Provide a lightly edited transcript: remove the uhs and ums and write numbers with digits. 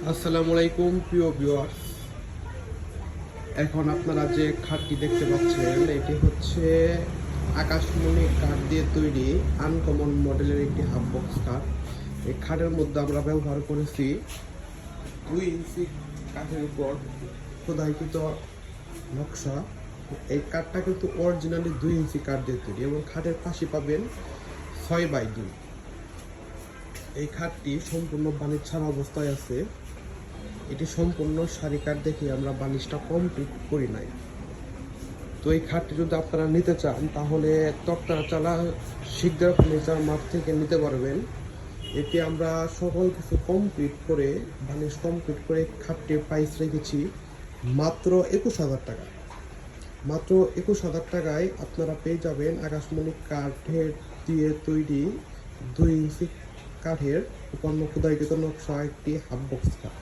আসসালামু আলাইকুম প্রিয় ভিউয়ার্স। এখন আপনারা যে খাটটি দেখতে পাচ্ছেন এটি হচ্ছে আকাশমণি কাঠ দিয়ে তৈরি আনকমন মডেলের একটি হাফ বক্স খাট। এই খাটের মধ্যে আমরা ব্যবহার করেছি 2 ইঞ্চি কাঠের উপর খোদাইকৃত নকশা। এই কাঠটা কিন্তু অরিজিনালি 2 ইঞ্চি কাঠ দিয়ে তৈরি এবং খাটের পাশে পাবেন 6x2। এই খাটটি সম্পূর্ণ বাণিজ্য ছাড়া অবস্থায় আছে। এটি সম্পূর্ণ সারি কাঠ দেখে আমরা বালিশটা কমপ্লিট করি নাই। তো এই খাটটি যদি আপনারা নিতে চান তাহলে তক্তার চালা শিকদার ফার্নিচার মাঠ থেকে নিতে পারবেন। এটি আমরা সকল কিছু কমপ্লিট করে বালিশ কমপ্লিট করে খাটটির প্রাইস রেখেছি মাত্র 21,000 টাকা। মাত্র 21,000 টাকায় আপনারা পেয়ে যাবেন আকাশমণি কাঠের দিয়ে তৈরি 2 ইঞ্চি কাঠের উপন্ন খোদাইকৃত নকশা একটি হাফ বক্স খাট।